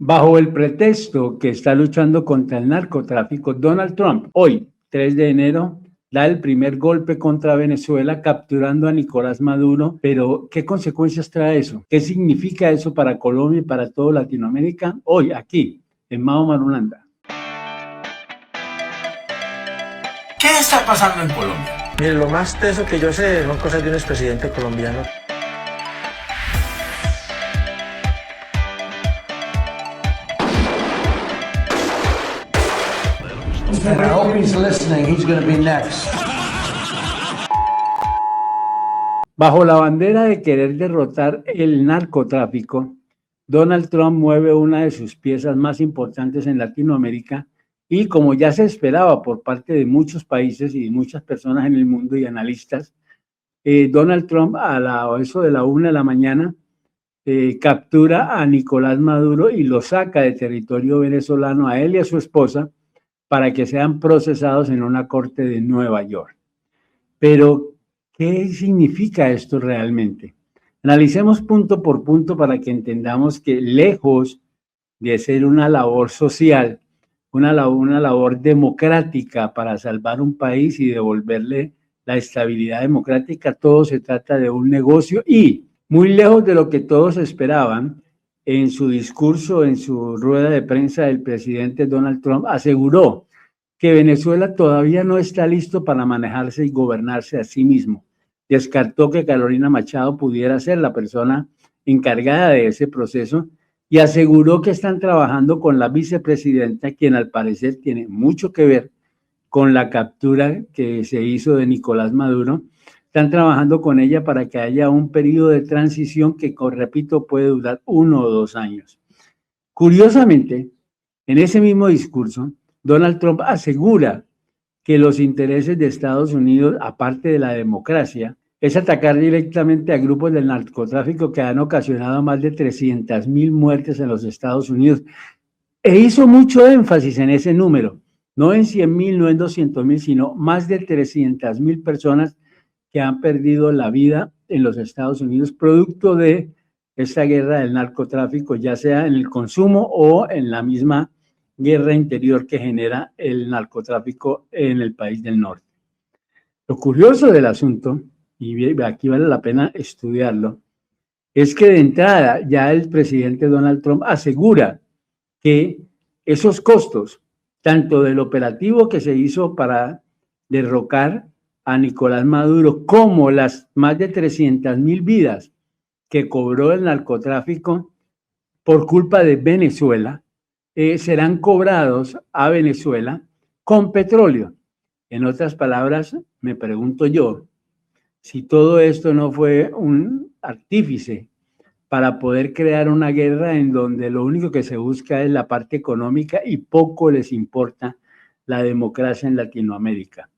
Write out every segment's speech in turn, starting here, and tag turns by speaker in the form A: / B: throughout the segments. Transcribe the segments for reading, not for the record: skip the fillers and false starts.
A: Bajo el pretexto que está luchando contra el narcotráfico, Donald Trump, hoy, 3 de enero, da el primer golpe contra Venezuela capturando a Nicolás Maduro. Pero, ¿qué consecuencias trae eso? ¿Qué significa eso para Colombia y para toda Latinoamérica? Hoy, aquí, en Mao Marulanda.
B: ¿Qué está pasando en Colombia?
C: Mire, lo más teso que yo sé son cosas de un expresidente colombiano.
D: And I hope he's listening. He's going to be next.
A: Bajo la bandera de querer derrotar el narcotráfico, Donald Trump mueve una de sus piezas más importantes en Latinoamérica y, como ya se esperaba por parte de muchos países y de muchas personas en el mundo y analistas, Donald Trump eso de la 1 de la mañana captura a Nicolás Maduro y lo saca de territorio venezolano a él y a su esposa para que sean procesados en una corte de Nueva York. Pero, ¿qué significa esto realmente? Analicemos punto por punto para que entendamos que, lejos de ser una labor social, una labor democrática para salvar un país y devolverle la estabilidad democrática, todo se trata de un negocio y, muy lejos de lo que todos esperaban, en su discurso, en su rueda de prensa, el presidente Donald Trump aseguró que Venezuela todavía no está listo para manejarse y gobernarse a sí mismo. Descartó que Carolina Machado pudiera ser la persona encargada de ese proceso y aseguró que están trabajando con la vicepresidenta, quien al parecer tiene mucho que ver con la captura que se hizo de Nicolás Maduro. Están trabajando con ella para que haya un periodo de transición que, repito, puede durar 1 o 2 años. Curiosamente, en ese mismo discurso, Donald Trump asegura que los intereses de Estados Unidos, aparte de la democracia, es atacar directamente a grupos del narcotráfico que han ocasionado más de 300,000 muertes en los Estados Unidos. E hizo mucho énfasis en ese número, no en 100,000, no en 200,000, sino más de 300,000 personas que han perdido la vida en los Estados Unidos producto de esta guerra del narcotráfico, ya sea en el consumo o en la misma guerra interior que genera el narcotráfico en el país del norte. Lo curioso del asunto, y aquí vale la pena estudiarlo, es que de entrada ya el presidente Donald Trump asegura que esos costos, tanto del operativo que se hizo para derrocar a Nicolás Maduro, como las más de 300,000 vidas que cobró el narcotráfico por culpa de Venezuela, serán cobrados a Venezuela con petróleo. En otras palabras, me pregunto yo, si todo esto no fue un artífice para poder crear una guerra en donde lo único que se busca es la parte económica y poco les importa la democracia en Latinoamérica.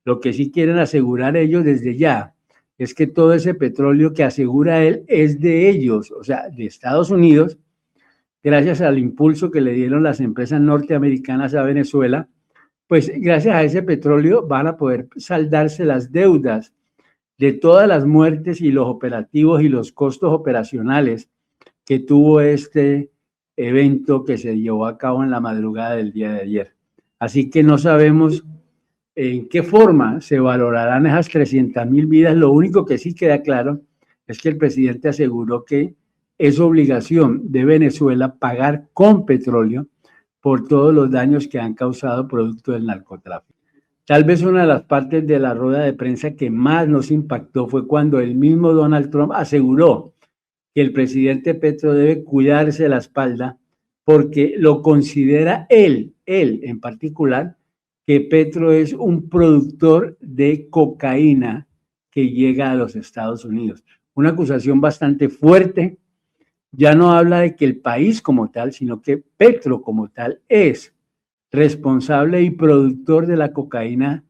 A: Lo que sí quieren asegurar ellos desde ya es que todo ese petróleo que asegura él es de ellos, o sea, de Estados Unidos, gracias al impulso que le dieron las empresas norteamericanas a Venezuela. Pues gracias a ese petróleo van a poder saldarse las deudas de todas las muertes y los operativos y los costos operacionales que tuvo este evento que se llevó a cabo en la madrugada del día de ayer. Así que no sabemos en qué forma se valorarán esas 300,000 vidas. Lo único que sí queda claro es que el presidente aseguró que es obligación de Venezuela pagar con petróleo por todos los daños que han causado producto del narcotráfico. Tal vez una de las partes de la rueda de prensa que más nos impactó fue cuando el mismo Donald Trump aseguró que el presidente Petro debe cuidarse la espalda porque lo considera él en particular, que Petro es un productor de cocaína que llega a los Estados Unidos. Una acusación bastante fuerte. Ya no habla de que el país como tal, sino que Petro como tal es responsable y productor de la cocaína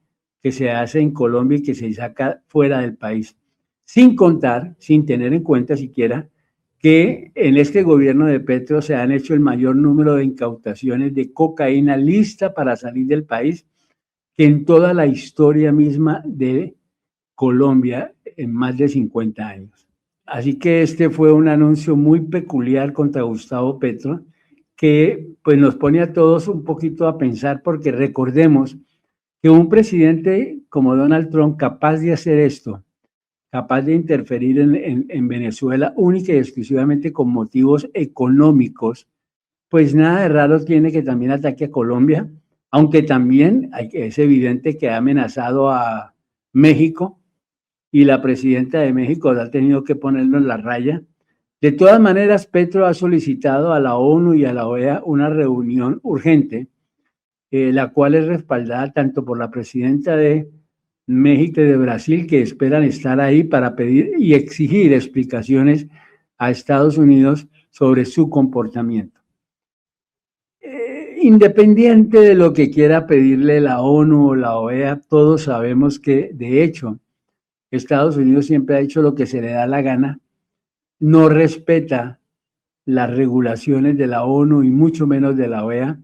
A: que se hace en Colombia y que se saca fuera del país. Sin contar, sin tener en cuenta siquiera, que en este gobierno de Petro se han hecho el mayor número de incautaciones de cocaína lista para salir del país que en toda la historia misma de Colombia en más de 50 años. Así que este fue un anuncio muy peculiar contra Gustavo Petro, que pues nos pone a todos un poquito a pensar, porque recordemos que un presidente como Donald Trump, capaz de hacer esto, capaz de interferir en Venezuela única y exclusivamente con motivos económicos, pues nada de raro tiene que también ataque a Colombia, aunque también es evidente que ha amenazado a México y la presidenta de México ha tenido que ponerlo en la raya. De todas maneras, Petro ha solicitado a la ONU y a la OEA una reunión urgente, la cual es respaldada tanto por la presidenta de México y de Brasil, que esperan estar ahí para pedir y exigir explicaciones a Estados Unidos sobre su comportamiento. Independiente de lo que quiera pedirle la ONU o la OEA, todos sabemos que, de hecho, Estados Unidos siempre ha hecho lo que se le da la gana, no respeta las regulaciones de la ONU y mucho menos de la OEA,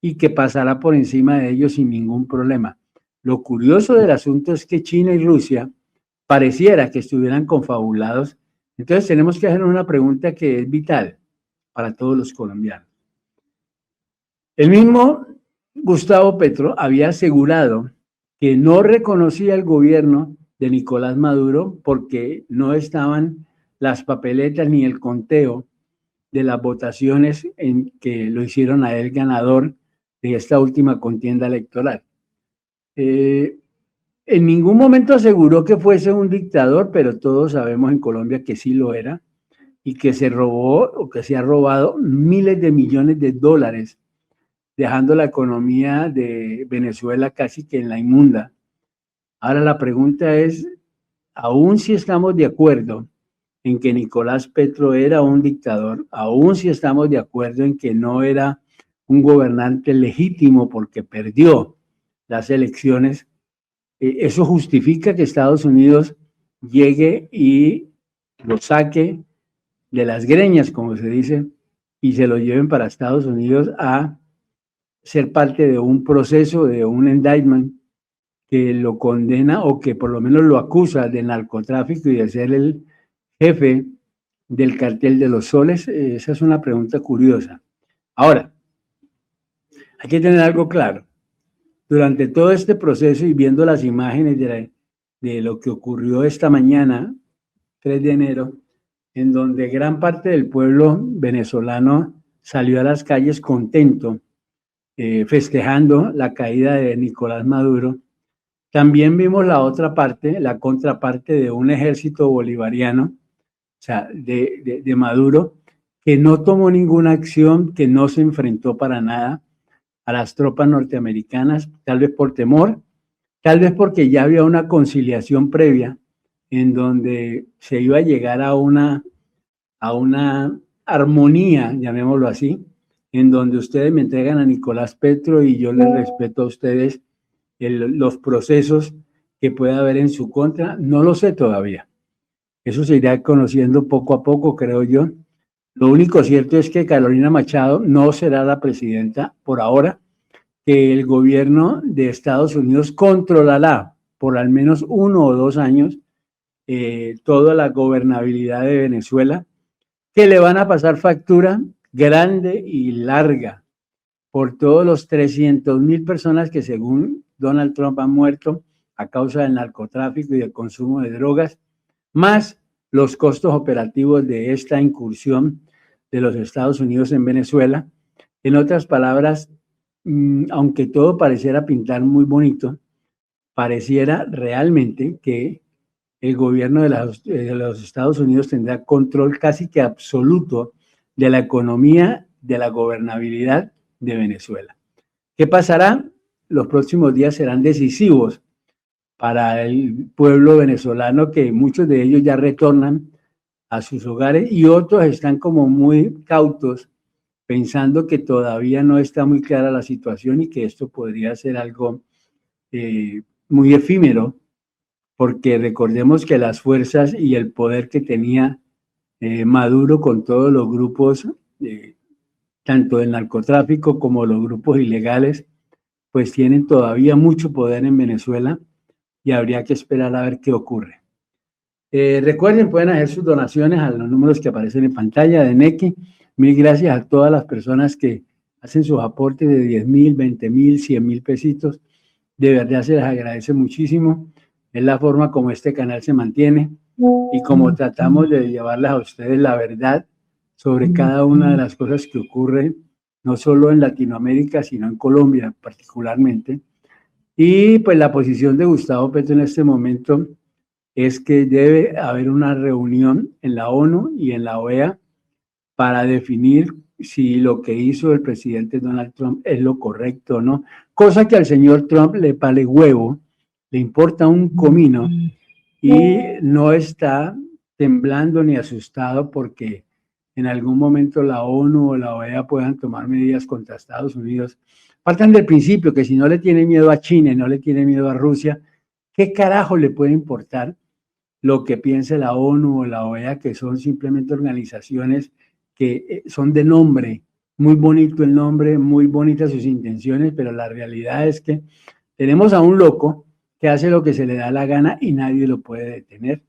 A: y que pasará por encima de ellos sin ningún problema. Lo curioso del asunto es que China y Rusia pareciera que estuvieran confabulados. Entonces tenemos que hacer una pregunta que es vital para todos los colombianos. El mismo Gustavo Petro había asegurado que no reconocía el gobierno de Nicolás Maduro porque no estaban las papeletas ni el conteo de las votaciones en que lo hicieron a él ganador de esta última contienda electoral. En ningún momento aseguró que fuese un dictador, pero todos sabemos en Colombia que sí lo era y que se robó o que se ha robado miles de millones de dólares, dejando la economía de Venezuela casi que en la inmunda. Ahora la pregunta es, aún si estamos de acuerdo en que Nicolás Petro era un dictador, aún si estamos de acuerdo en que no era un gobernante legítimo porque perdió las elecciones, eso justifica que Estados Unidos llegue y lo saque de las greñas, como se dice, y se lo lleven para Estados Unidos a ser parte de un proceso, de un indictment que lo condena o que por lo menos lo acusa de narcotráfico y de ser el jefe del cartel de los soles. Esa es una pregunta curiosa. Ahora, hay que tener algo claro. Durante todo este proceso y viendo las imágenes de lo que ocurrió esta mañana, 3 de enero, en donde gran parte del pueblo venezolano salió a las calles contento, festejando la caída de Nicolás Maduro, también vimos la otra parte, la contraparte de un ejército bolivariano, o sea, de Maduro, que no tomó ninguna acción, que no se enfrentó para nada a las tropas norteamericanas, tal vez por temor, tal vez porque ya había una conciliación previa en donde se iba a llegar a una armonía, llamémoslo así, en donde ustedes me entregan a Nicolás Petro y yo les respeto a ustedes los procesos que pueda haber en su contra. No lo sé todavía. Eso se irá conociendo poco a poco, creo yo. Lo único cierto es que Carolina Machado no será la presidenta por ahora, que el gobierno de Estados Unidos controlará por al menos 1 o 2 años toda la gobernabilidad de Venezuela, que le van a pasar factura grande y larga por todos los 300,000 personas que según Donald Trump han muerto a causa del narcotráfico y del consumo de drogas, más los costos operativos de esta incursión de los Estados Unidos en Venezuela. En otras palabras, aunque todo pareciera pintar muy bonito, pareciera realmente que el gobierno de los Estados Unidos tendrá control casi que absoluto de la economía, de la gobernabilidad de Venezuela. ¿Qué pasará? Los próximos días serán decisivos para el pueblo venezolano, que muchos de ellos ya retornan a sus hogares y otros están como muy cautos, pensando que todavía no está muy clara la situación y que esto podría ser algo muy efímero, porque recordemos que las fuerzas y el poder que tenía Maduro con todos los grupos, tanto del narcotráfico como los grupos ilegales, pues tienen todavía mucho poder en Venezuela y habría que esperar a ver qué ocurre. Recuerden, pueden hacer sus donaciones a los números que aparecen en pantalla de Nequi, Mil gracias a todas las personas que hacen sus aportes de 10.000, 20.000, 100.000 pesitos. De verdad se les agradece muchísimo. Es la forma como este canal se mantiene y como tratamos de llevarles a ustedes la verdad sobre cada una de las cosas que ocurren, no solo en Latinoamérica, sino en Colombia particularmente. Y pues la posición de Gustavo Petro en este momento es que debe haber una reunión en la ONU y en la OEA para definir si lo que hizo el presidente Donald Trump es lo correcto o no, cosa que al señor Trump le vale huevo, le importa un comino y no está temblando ni asustado porque en algún momento la ONU o la OEA puedan tomar medidas contra Estados Unidos. Faltan del principio que si no le tiene miedo a China y no le tiene miedo a Rusia, ¿qué carajo le puede importar lo que piense la ONU o la OEA, que son simplemente organizaciones que son de nombre, muy bonito el nombre, muy bonitas sus intenciones, pero la realidad es que tenemos a un loco que hace lo que se le da la gana y nadie lo puede detener.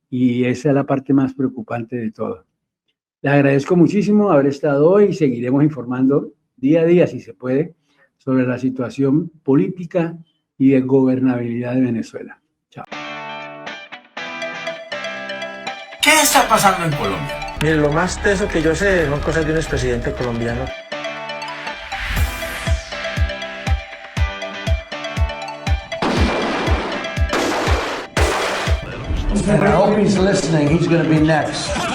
A: Y esa es la parte más preocupante de todo. Les agradezco muchísimo haber estado hoy y seguiremos informando día a día, si se puede, sobre la situación política y de gobernabilidad de Venezuela. Chao.
B: ¿Qué está pasando en Colombia?
C: Mire, lo más teso que yo sé son cosas de un expresidente colombiano.
D: And I hope he's listening. He's going to be next.